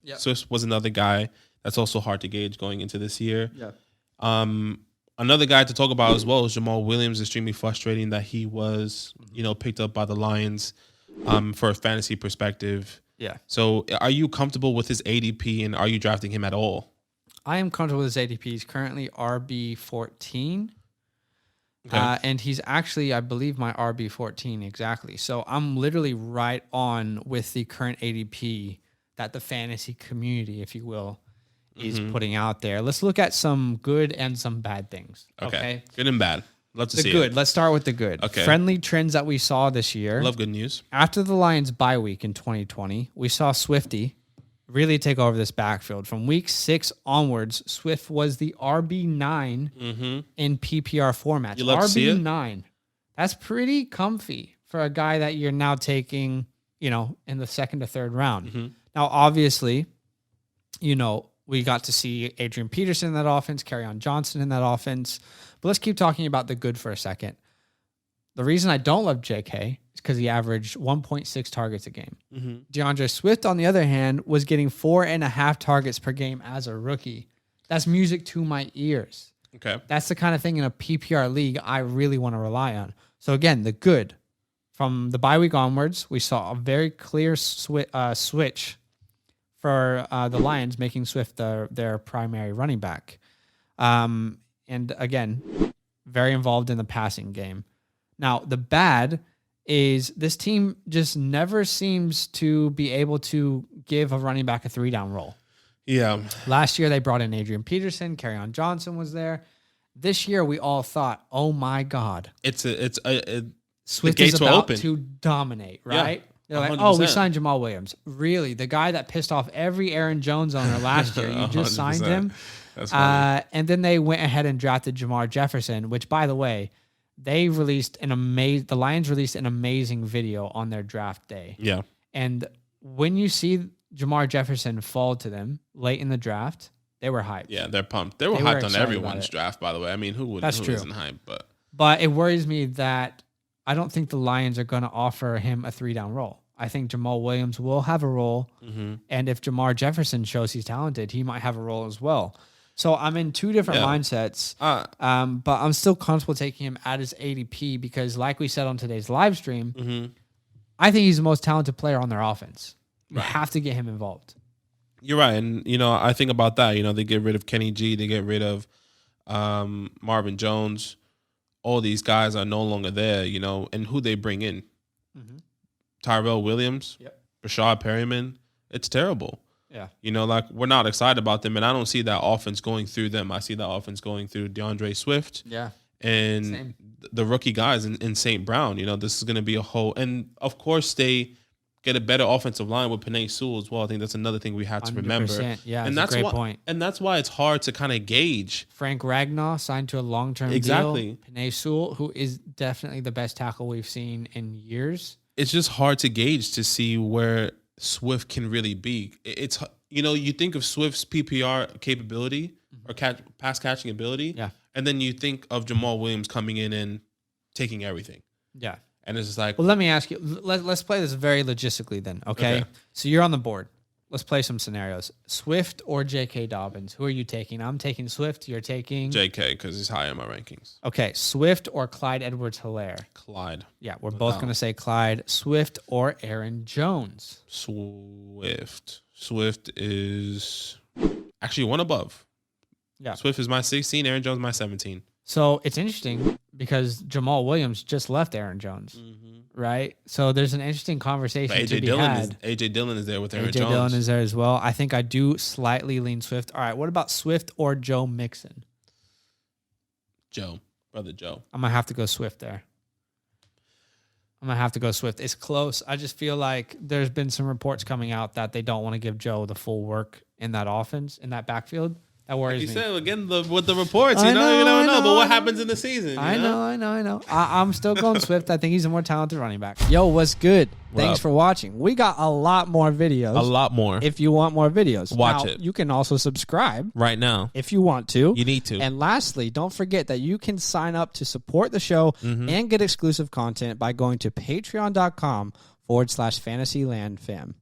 Yep. Swift was another guy that's also hard to gauge going into this year. Yeah. Another guy to talk about as well is Jamaal Williams. Extremely frustrating that he was, picked up by the Lions for a fantasy perspective. Yeah. So are you comfortable with his ADP, and are you drafting him at all? I am comfortable with his ADP. He's currently RB14. Okay. And he's actually, I believe, my RB14 exactly. So I'm literally right on with the current ADP that the fantasy community, if you will, is putting out there. Let's look at some good and some bad things. Okay. Good and bad. Love to see good. it. Let's start with the good. Okay. Friendly trends that we saw this year. Love good news. After the Lions bye week in 2020, we saw Swifty really take over this backfield. From week 6 onwards, Swift was the RB9 in PPR formats. You love to see it? RB9. That's pretty comfy for a guy that you're now taking, in the second to third round. Now, obviously, we got to see Adrian Peterson in that offense, Kerryon Johnson in that offense. But let's keep talking about the good for a second. The reason I don't love JK is because he averaged 1.6 targets a game. DeAndre Swift, on the other hand, was getting 4.5 targets per game as a rookie. That's music to my ears. Okay. That's the kind of thing in a PPR league I really want to rely on. So again, the good. From the bye week onwards, we saw a very clear switch for the Lions, making Swift their primary running back. And again, very involved in the passing game. Now, the bad is this team just never seems to be able to give a running back a 3-down role. Yeah. Last year, they brought in Adrian Peterson. Kerryon Johnson was there. This year, we all thought, oh my God. Swift is about to dominate, right? Yeah. They're like, 100%. we signed Jamaal Williams. Really? The guy that pissed off every Aaron Jones owner last year. You just signed him? That's funny. And then they went ahead and drafted Jamar Jefferson, which, by the way, the Lions released an amazing video on their draft day. Yeah. And when you see Jamar Jefferson fall to them late in the draft, they were hyped. Yeah, they're pumped. They were hyped on everyone's draft, by the way. I mean, who isn't hyped? But it worries me that I don't think the Lions are going to offer him a 3-down role. I think Jamaal Williams will have a role. And if Jamar Jefferson shows he's talented, he might have a role as well. So I'm in two different mindsets, but I'm still comfortable taking him at his ADP because, like we said on today's live stream, I think he's the most talented player on their offense. You have to get him involved. You're right. And, I think about that. They get rid of Kenny G. They get rid of Marvin Jones. All these guys are no longer there, and who they bring in. Tyrell Williams, Rashad Perryman. It's terrible. Yeah. We're not excited about them, and I don't see that offense going through them. I see that offense going through DeAndre Swift. Yeah. And the rookie guys in St. Brown. This is going to be a whole. And, of course, they get a better offensive line with Penei Sewell as well. I think that's another thing we have to remember. Yeah, and that's a great point. And that's why it's hard to kind of gauge. Frank Ragnow signed to a long-term deal. Penei Sewell, who is definitely the best tackle we've seen in years. It's just hard to gauge to see where Swift can really be. It's you think of Swift's PPR capability or pass catching ability, and then you think of Jamaal Williams coming in and taking everything. Yeah. And it's just like, well, let me ask you. Let's play this very logistically then, okay? So you're on the board. Let's play some scenarios. Swift or J.K. Dobbins? Who are you taking? I'm taking Swift. You're taking J.K. because he's high in my rankings. Okay, Swift or Clyde Edwards-Helaire? Clyde. Yeah, we're both going to say Clyde. Swift or Aaron Jones? Swift. Swift is actually one above. Yeah. Swift is my 16. Aaron Jones my 17. So it's interesting because Jamaal Williams just left Aaron Jones, right? So there's an interesting conversation to be had. A.J. Dillon is there with Aaron Jones. A.J. Dillon is there as well. I think I do slightly lean Swift. All right, what about Swift or Joe Mixon? Brother Joe. I'm going to have to go Swift there. It's close. I just feel like there's been some reports coming out that they don't want to give Joe the full work in that offense, in that backfield. That worries me. You said again with the reports, you never know. But what happens in the season? I know. I'm still going Swift. I think he's a more talented running back. Yo, what's good? Thanks for watching. We got a lot more videos. A lot more. If you want more videos, watch it. You can also subscribe right now if you want to. You need to. And lastly, don't forget that you can sign up to support the show and get exclusive content by going to patreon.com/fantasylandfam.